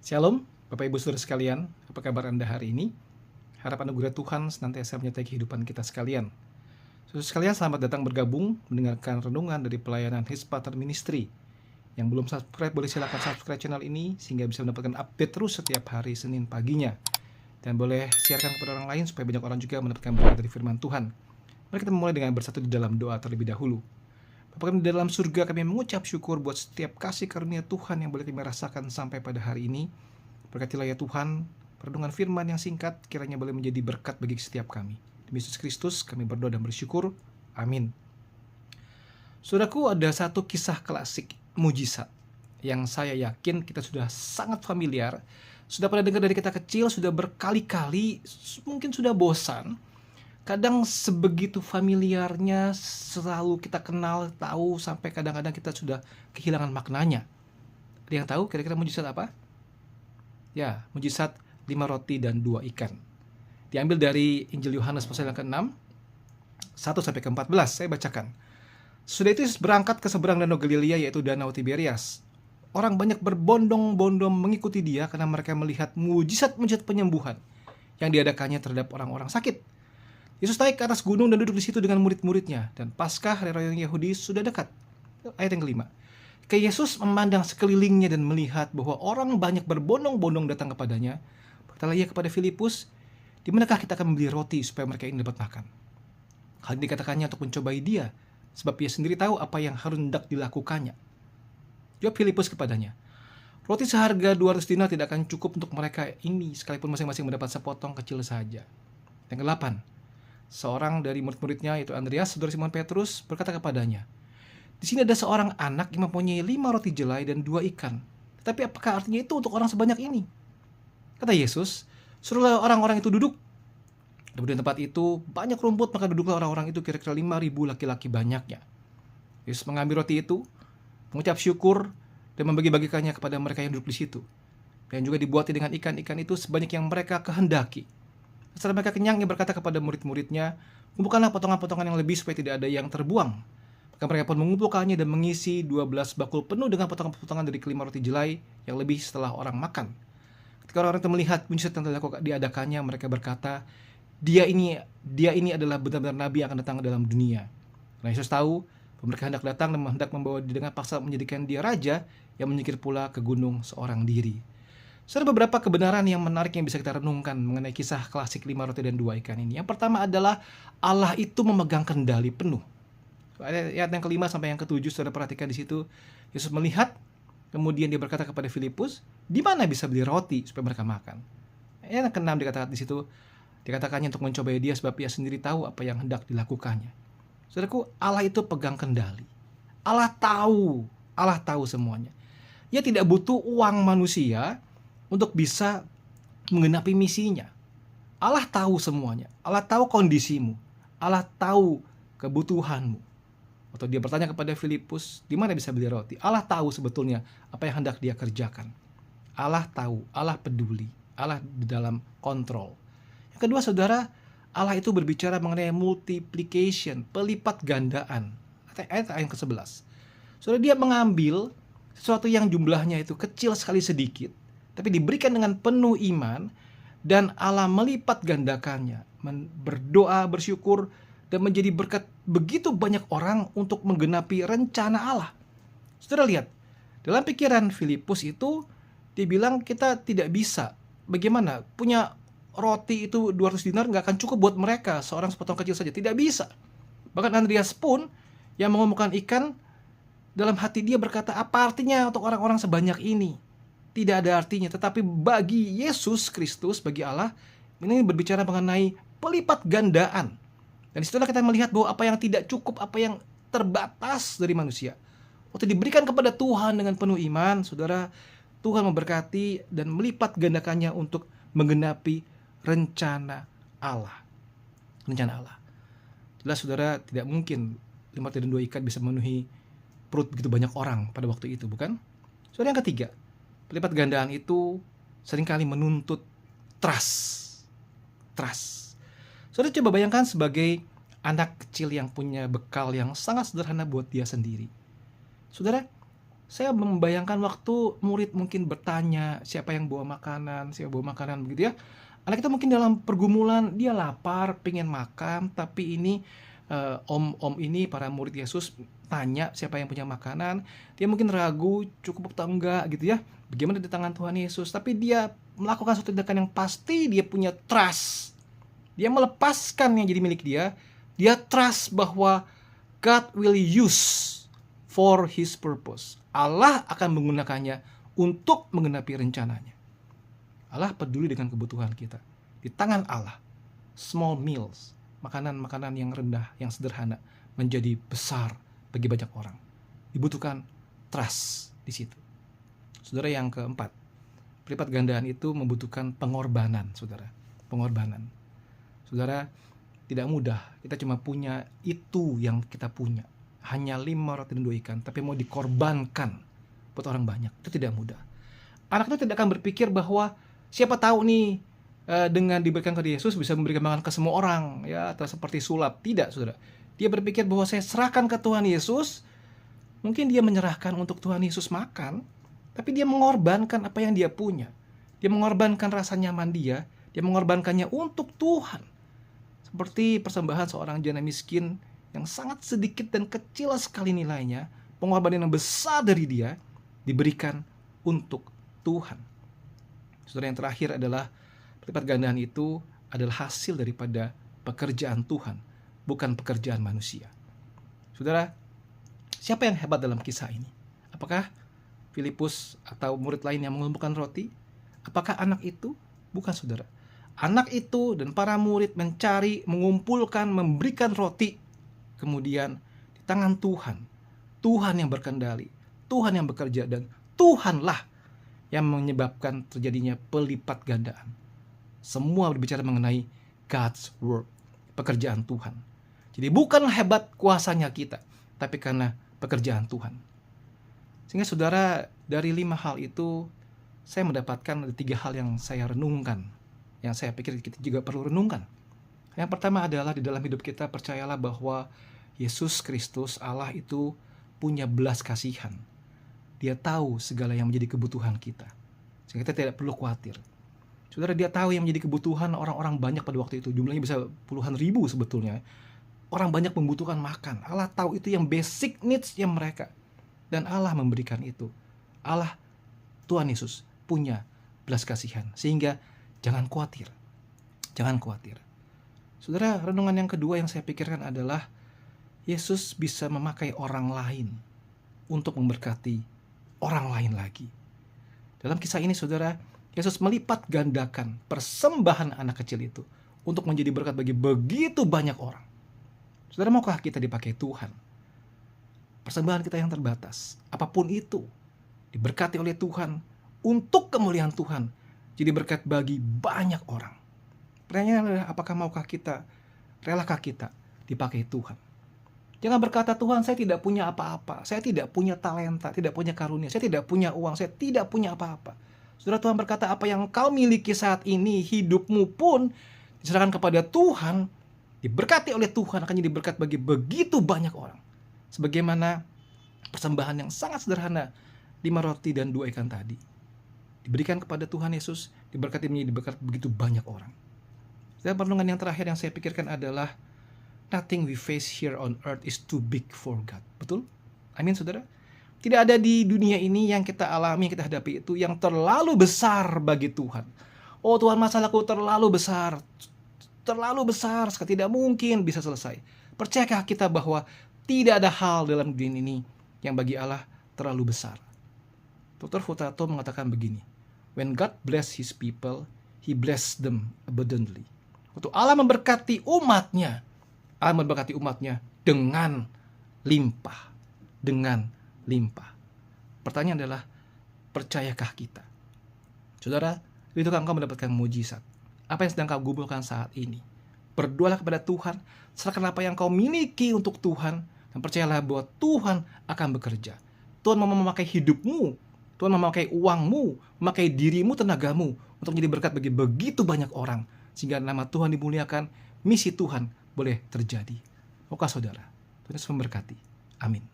Shalom, Bapak Ibu Saudara sekalian, apa kabar Anda hari ini? Harap anugerah Tuhan senantiasa menyertai kehidupan kita sekalian. Saudara sekalian, selamat datang bergabung mendengarkan renungan dari pelayanan His Pater Ministry. Yang belum subscribe, boleh silakan subscribe channel ini sehingga bisa mendapatkan update terus setiap hari Senin paginya. Dan boleh siarkan kepada orang lain supaya banyak orang juga mendapatkan berkat dari firman Tuhan. Mari kita memulai dengan bersatu di dalam doa terlebih dahulu. Bapa kami di dalam surga, kami mengucap syukur buat setiap kasih karunia Tuhan yang boleh kami rasakan sampai pada hari ini. Berkatilah ya Tuhan, perenungan firman yang singkat kiranya boleh menjadi berkat bagi setiap kami. Demi Yesus Kristus kami berdoa dan bersyukur. Amin. Saudaraku, ada satu kisah klasik mujizat yang saya yakin kita sudah sangat familiar, sudah pernah dengar dari kita kecil, sudah berkali-kali, mungkin sudah bosan. Kadang sebegitu familiarnya, selalu kita kenal, tahu, sampai kadang-kadang kita sudah kehilangan maknanya. Ada yang tahu kira-kira mujizat apa? Ya, mujizat 5 roti dan 2 ikan. Diambil dari Injil Yohanes pasal yang ke-6, 1-14, saya bacakan. Sudah itu Yesus berangkat ke seberang Danau Galilea, yaitu Danau Tiberias. Orang banyak berbondong-bondong mengikuti dia karena mereka melihat mujizat-mujizat penyembuhan yang diadakannya terhadap orang-orang sakit. Yesus naik ke atas gunung dan duduk di situ dengan murid-muridnya, dan Paskah hari raya Yahudi sudah dekat. Ayat yang kelima. Yesus memandang sekelilingnya dan melihat bahwa orang banyak berbondong-bondong datang kepadanya. Berkatalah ia kepada Filipus, di manakah kita akan membeli roti supaya mereka ini dapat makan? Hal ini dikatakannya untuk mencobai dia, sebab ia sendiri tahu apa yang harus hendak dilakukannya. Jawab Filipus kepadanya, roti seharga 200 dinar tidak akan cukup untuk mereka ini, sekalipun masing-masing mendapat sepotong kecil saja. Yang ke-8, seorang dari murid-muridnya, yaitu Andreas, saudara Simon Petrus, berkata kepadanya, di sini ada seorang anak yang mempunyai 5 roti jelai dan 2 ikan. Tetapi apakah artinya itu untuk orang sebanyak ini? Kata Yesus, suruhlah orang-orang itu duduk. Kemudian tempat itu banyak rumput, maka duduklah orang-orang itu kira-kira 5.000 laki-laki banyaknya. Yesus mengambil roti itu, mengucap syukur, dan membagi-bagikannya kepada mereka yang duduk di situ. Dan juga dibuati dengan ikan-ikan itu sebanyak yang mereka kehendaki. Setelah mereka kenyang, ia berkata kepada murid-muridnya, kumpulkanlah potongan-potongan yang lebih supaya tidak ada yang terbuang. Maka mereka pun mengumpulkannya dan mengisi 12 bakul penuh dengan potongan-potongan dari kelima roti jelai yang lebih setelah orang makan. Ketika orang-orang itu melihat mujizat yang telah diadakannya, mereka berkata, dia ini adalah benar-benar nabi yang akan datang dalam dunia. Nah, Yesus tahu bahwa mereka hendak datang dan hendak membawa dia dengan paksa menjadikan dia raja yang menyingkir pula ke gunung seorang diri. Ada beberapa kebenaran yang menarik yang bisa kita renungkan mengenai kisah klasik 5 roti dan 2 ikan ini. Yang pertama adalah Allah itu memegang kendali penuh. Ayat yang kelima sampai yang ketujuh, saudara perhatikan di situ. Yesus melihat, kemudian dia berkata kepada Filipus, di mana bisa beli roti supaya mereka makan? Ayat yang keenam dikatakan di situ, dikatakannya untuk mencobai dia sebab ia sendiri tahu apa yang hendak dilakukannya. Saudaraku, Allah itu pegang kendali. Allah tahu semuanya. Ia tidak butuh uang manusia untuk bisa menggenapi misinya. Allah tahu semuanya. Allah tahu kondisimu. Allah tahu kebutuhanmu. Atau dia bertanya kepada Filipus, di mana bisa beli roti? Allah tahu sebetulnya apa yang hendak dia kerjakan. Allah tahu, Allah peduli, Allah di dalam kontrol. Yang kedua, saudara, Allah itu berbicara mengenai multiplication, pelipat gandaan. Ayat yang ke-11. Saudara, dia mengambil sesuatu yang jumlahnya itu kecil sekali sedikit, tapi diberikan dengan penuh iman, dan Allah melipat gandakannya, berdoa, bersyukur, dan menjadi berkat begitu banyak orang untuk menggenapi rencana Allah. Saudara lihat, dalam pikiran Filipus itu, dibilang kita tidak bisa. Bagaimana? Punya roti itu 200 dinar nggak akan cukup buat mereka, seorang sepotong kecil saja. Tidak bisa. Bahkan Andreas pun, yang mengumpulkan ikan, dalam hati dia berkata, apa artinya untuk orang-orang sebanyak ini? Tidak ada artinya. Tetapi bagi Yesus Kristus, bagi Allah, ini berbicara mengenai pelipat gandaan. Dan disitulah kita melihat bahwa apa yang tidak cukup, apa yang terbatas dari manusia, waktu diberikan kepada Tuhan dengan penuh iman, saudara, Tuhan memberkati dan melipat gandakannya untuk menggenapi rencana Allah. Rencana Allah. Jelas saudara, tidak mungkin 5 roti dan 2 ikan bisa memenuhi perut begitu banyak orang pada waktu itu, bukan? Saudara, yang ketiga, pelipat gandaan itu seringkali menuntut trust. Saudara coba bayangkan sebagai anak kecil yang punya bekal yang sangat sederhana buat dia sendiri. Saudara, Saya membayangkan waktu murid mungkin bertanya, siapa yang bawa makanan begitu ya. Anak itu mungkin dalam pergumulan, dia lapar, pengen makan, tapi ini om-om ini, para murid Yesus tanya siapa yang punya makanan. Dia mungkin ragu, cukup atau enggak gitu ya. Bagaimana di tangan Tuhan Yesus. Tapi dia melakukan suatu tindakan yang pasti, dia punya trust. Dia melepaskan yang jadi milik dia. Dia trust bahwa God will use for his purpose. Allah akan menggunakannya untuk menggenapi rencananya. Allah peduli dengan kebutuhan kita. Di tangan Allah, small meals, makanan-makanan yang rendah, yang sederhana, menjadi besar bagi banyak orang. Dibutuhkan trust di situ. Saudara, yang keempat, pelipat gandaan itu membutuhkan pengorbanan, saudara. Pengorbanan. Saudara, tidak mudah. Kita cuma punya itu yang kita punya. Hanya 5 roti dan 2 ikan, tapi mau dikorbankan buat orang banyak. Itu tidak mudah. Anak itu tidak akan berpikir bahwa siapa tahu nih dengan diberikan ke Yesus bisa memberikan makan ke semua orang, ya, atau seperti sulap. Tidak, saudara. Dia berpikir bahwa saya serahkan ke Tuhan Yesus. Mungkin dia menyerahkan untuk Tuhan Yesus makan, tapi dia mengorbankan apa yang dia punya. Dia mengorbankan rasa nyaman dia mengorbankannya untuk Tuhan. Seperti persembahan seorang janda miskin yang sangat sedikit dan kecil sekali nilainya, pengorbanan yang besar dari dia diberikan untuk Tuhan. Saudara, yang terakhir adalah pelipat gandaan itu adalah hasil daripada pekerjaan Tuhan, bukan pekerjaan manusia. Saudara, siapa yang hebat dalam kisah ini? Apakah Filipus atau murid lain yang mengumpulkan roti? Apakah anak itu? Bukan, saudara. Anak itu dan para murid mencari, mengumpulkan, memberikan roti. Kemudian di tangan Tuhan, Tuhan yang berkendali, Tuhan yang bekerja, dan Tuhanlah yang menyebabkan terjadinya pelipat gandaan. Semua berbicara mengenai God's work, pekerjaan Tuhan. Jadi bukan hebat kuasanya kita, tapi karena pekerjaan Tuhan. Sehingga saudara, dari 5 hal itu saya mendapatkan 3 hal yang saya renungkan, yang saya pikir kita juga perlu renungkan. Yang pertama adalah di dalam hidup kita percayalah bahwa Yesus Kristus Allah itu punya belas kasihan. Dia tahu segala yang menjadi kebutuhan kita, sehingga kita tidak perlu khawatir. Saudara, dia tahu yang menjadi kebutuhan orang-orang banyak pada waktu itu. Jumlahnya bisa puluhan ribu sebetulnya. Orang banyak membutuhkan makan. Allah tahu itu yang basic needs-nya mereka. Dan Allah memberikan itu. Allah, Tuhan Yesus, punya belas kasihan. Sehingga jangan khawatir. Jangan khawatir. Saudara, renungan yang kedua yang saya pikirkan adalah Yesus bisa memakai orang lain untuk memberkati orang lain lagi. Dalam kisah ini, saudara, Yesus melipat gandakan persembahan anak kecil itu untuk menjadi berkat bagi begitu banyak orang. Saudara, maukah kita dipakai Tuhan? Persembahan kita yang terbatas, apapun itu, diberkati oleh Tuhan untuk kemuliaan Tuhan, jadi berkat bagi banyak orang. Pertanyaannya adalah, apakah maukah kita, relakah kita dipakai Tuhan? Jangan berkata, Tuhan, saya tidak punya apa-apa, saya tidak punya talenta, tidak punya karunia, saya tidak punya uang, saya tidak punya apa-apa. Saudara, Tuhan berkata, apa yang kau miliki saat ini, hidupmu pun diserahkan kepada Tuhan, diberkati oleh Tuhan, akan jadi berkat bagi begitu banyak orang. Sebagaimana persembahan yang sangat sederhana, 5 roti dan 2 ikan tadi, diberikan kepada Tuhan Yesus, diberkati menjadi berkat begitu banyak orang. Dan perenungan yang terakhir yang saya pikirkan adalah, nothing we face here on earth is too big for God. Betul? Amin, saudara? Tidak ada di dunia ini yang kita alami, yang kita hadapi itu yang terlalu besar bagi Tuhan. Oh Tuhan, masalahku terlalu besar sekali, tidak mungkin bisa selesai. Percayakah kita bahwa tidak ada hal dalam dunia ini yang bagi Allah terlalu besar? Dr. Futato mengatakan begini, when God bless his people, he bless them abundantly. Waktu Allah memberkati umatnya, Allah memberkati umatnya dengan limpah. Dengan limpah. Pertanyaan adalah, percayakah kita? Saudara, itu engkau mendapatkan mujizat. Apa yang sedang kau gumulkan saat ini? Berdoalah kepada Tuhan, serahkan apa yang kau miliki untuk Tuhan, dan percayalah bahwa Tuhan akan bekerja. Tuhan mau memakai hidupmu, Tuhan memakai uangmu, memakai dirimu, tenagamu, untuk menjadi berkat bagi begitu banyak orang, sehingga nama Tuhan dimuliakan, misi Tuhan boleh terjadi. Maukah saudara? Tuhan Yesus memberkati. Amin.